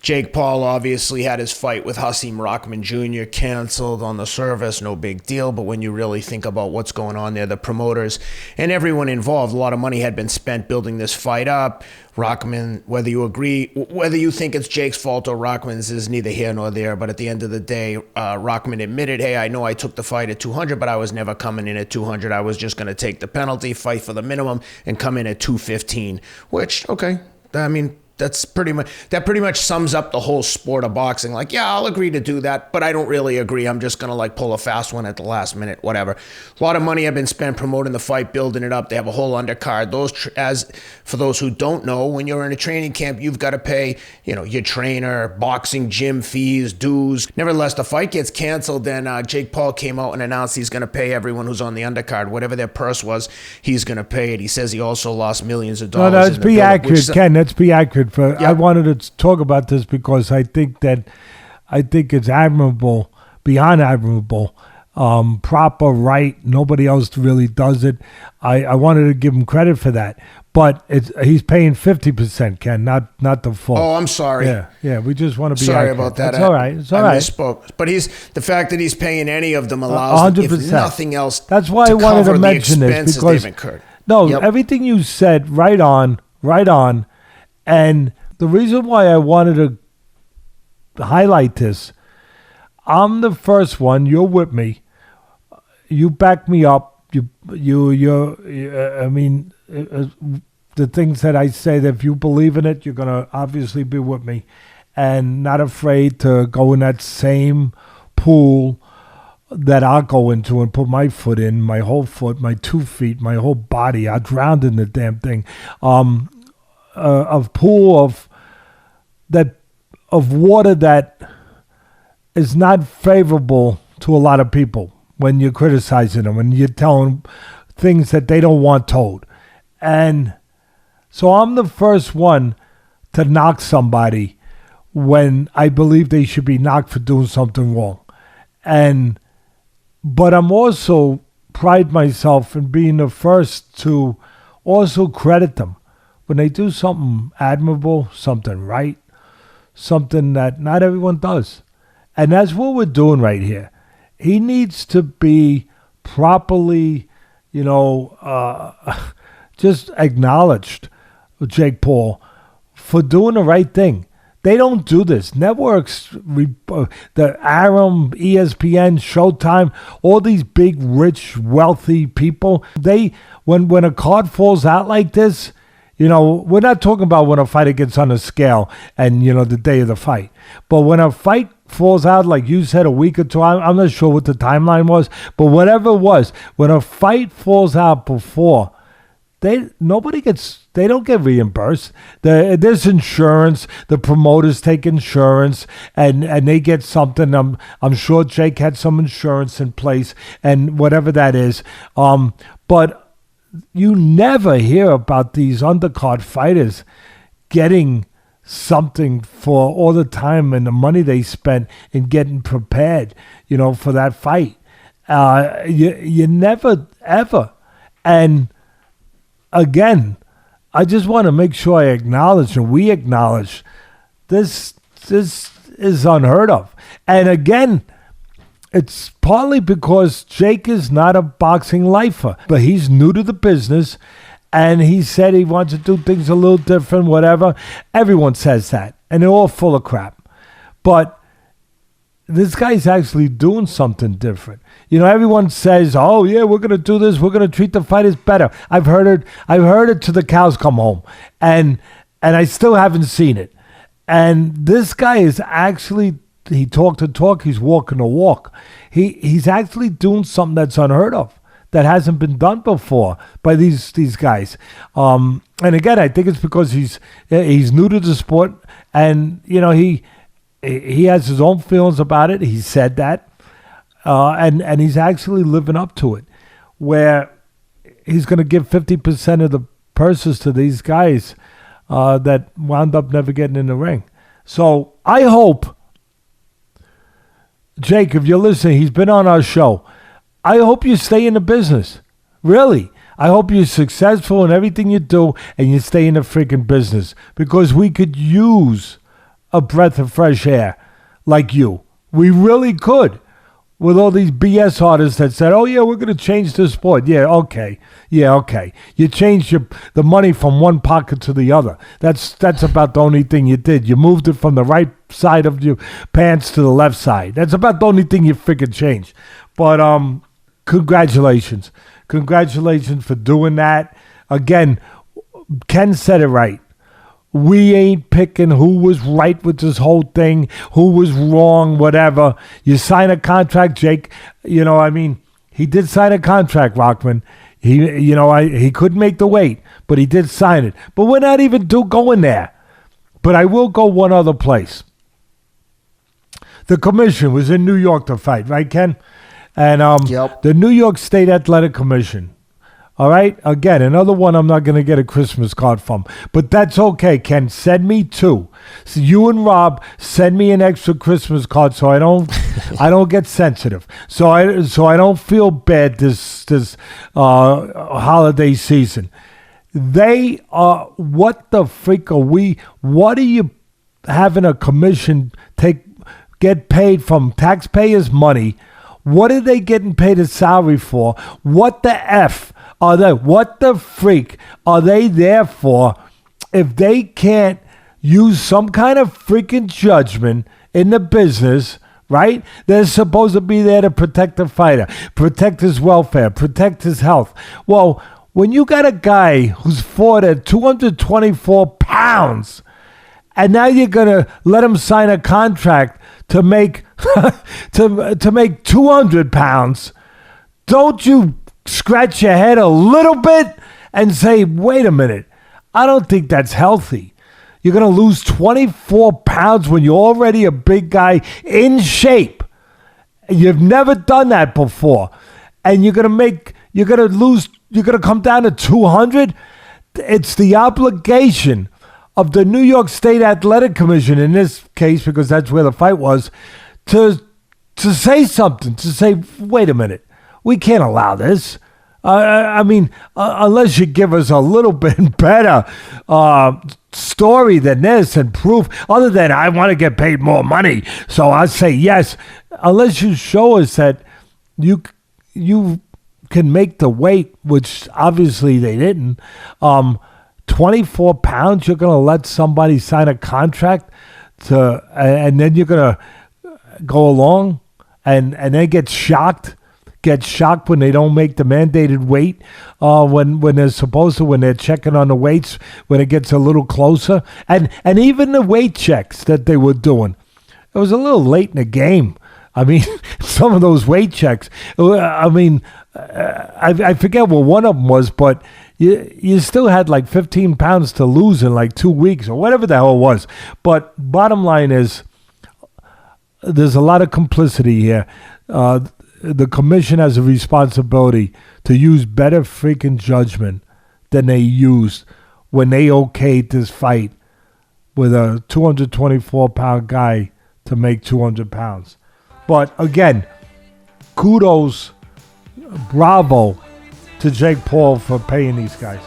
Jake Paul obviously had his fight with Hasim Rahman Jr. canceled on the surface, no big deal. But when you really think about what's going on there, the promoters and everyone involved, a lot of money had been spent building this fight up. Rahman, whether you think it's Jake's fault or Rahman's, is neither here nor there. But at the end of the day, Rahman admitted, hey, I know I took the fight at 200, but I was never coming in at 200. I was just going to take the penalty, fight for the minimum, and come in at 215, which, okay, I mean, that pretty much sums up the whole sport of boxing. Like, yeah, I'll agree to do that, but I don't really agree. I'm just going to like pull a fast one at the last minute, whatever. A lot of money have been spent promoting the fight, building it up. They have a whole undercard. For those who don't know, when you're in a training camp, you've got to pay, your trainer, boxing gym fees, dues. Nevertheless, the fight gets canceled. Then Jake Paul came out and announced he's going to pay everyone who's on the undercard, whatever their purse was, he's going to pay it. He says he also lost millions of dollars. No, let's be accurate, Ken. Let's be accurate. I wanted to talk about this because I think it's admirable, beyond admirable, proper, right. Nobody else really does it. I wanted to give him credit for that, but he's paying 50%, Ken, not the full. Oh, I'm sorry. Yeah. We just want to be sorry accurate. about that. It's all right. It's all right. I misspoke. But the fact that he's paying any of them allows, 100%. if nothing else, that's why I wanted to mention this because everything you said, right on, and the reason why I wanted to highlight this, I'm the first one. You're with me. You back me up. I mean, the things that I say, that if you believe in it, you're going to obviously be with me and not afraid to go in that same pool that I'll go into and put my foot in, my whole foot, my 2 feet, my whole body. I drowned in the damn thing. Of pool of water that is not favorable to a lot of people when you're criticizing them, when you're telling things that they don't want told. And so I'm the first one to knock somebody when I believe they should be knocked for doing something wrong. But I'm also pride myself in being the first to also credit them when they do something admirable, something right, something that not everyone does. And that's what we're doing right here. He needs to be properly, just acknowledged, Jake Paul, for doing the right thing. They don't do this. Networks, the Aram, ESPN, Showtime, all these big, rich, wealthy people, when a card falls out like this, we're not talking about when a fighter gets on a scale and, the day of the fight. But when a fight falls out, like you said, a week or two, I'm not sure what the timeline was, but whatever it was, when a fight falls out before, they don't get reimbursed. There's insurance. The promoters take insurance and they get something. I'm sure Jake had some insurance in place and whatever that is. But you never hear about these undercard fighters getting something for all the time and the money they spent in getting prepared, for that fight. You never, ever. And again, I just want to make sure I acknowledge and we acknowledge this is unheard of. And again, it's partly because Jake is not a boxing lifer, but he's new to the business, and he said he wants to do things a little different, whatever. Everyone says that, and they're all full of crap. But this guy's actually doing something different. Everyone says, oh, yeah, we're going to do this. We're going to treat the fighters better. I've heard it till the cows come home, and I still haven't seen it. And this guy is actually... He talked the talk. He's walking the walk. He's actually doing something that's unheard of, that hasn't been done before by these guys. And again, I think it's because he's new to the sport, and he has his own feelings about it. He said that, and he's actually living up to it, where he's going to give 50% of the purses to these guys that wound up never getting in the ring. So I hope. Jake, if you're listening, he's been on our show. I hope you stay in the business. Really. I hope you're successful in everything you do and you stay in the freaking business, because we could use a breath of fresh air like you. We really could. With all these BS artists that said, oh, yeah, we're going to change the sport. Yeah, okay. You changed the money from one pocket to the other. That's about the only thing you did. You moved it from the right side of your pants to the left side. That's about the only thing you freaking changed. But congratulations. Congratulations for doing that. Again, Ken said it right. We ain't picking who was right with this whole thing, who was wrong, whatever. You sign a contract, Jake. He did sign a contract, Rockman. He couldn't make the weight, but he did sign it. But we're not even going there. But I will go one other place. The commission was in New York to fight, right, Ken? And Yep. The New York State Athletic Commission. All right? Again, another one I'm not going to get a Christmas card from. But that's okay, Ken. Send me two. So you and Rob send me an extra Christmas card so I don't get sensitive. So I don't feel bad this holiday season. They are, what the freak are we? What are you having a commission get paid from taxpayers' money? What are they getting paid a salary for? What the F are they? What the freak are they there for if they can't use some kind of freaking judgment in the business, right? They're supposed to be there to protect the fighter, protect his welfare, protect his health. Well, when you got a guy who's fought at 224 pounds, and now you're going to let him sign a contract to make to make 200 pounds, don't you scratch your head a little bit and say, wait a minute, I don't think that's healthy. You're going to lose 24 pounds when you're already a big guy in shape. You've never done that before. And you're going to come down to 200. It's the obligation of the New York State Athletic Commission, in this case, because that's where the fight was, to say something, to say, wait a minute, we can't allow this. Unless you give us a little bit better story than this and proof, other than I want to get paid more money, so I say yes. Unless you show us that you can make the weight, which obviously they didn't. 24 pounds, you're going to let somebody sign a contract and then you're going to go along and then get shocked when they don't make the mandated weight when they're supposed to, when they're checking on the weights, when it gets a little closer. And even the weight checks that they were doing, it was a little late in the game. Some of those weight checks, I forget what one of them was, but you still had like 15 pounds to lose in like 2 weeks or whatever the hell it was. But bottom line is, there's a lot of complicity here. The commission has a responsibility to use better freaking judgment than they used when they okayed this fight with a 224-pound guy to make 200 pounds. But again, kudos, bravo to Jake Paul for paying these guys.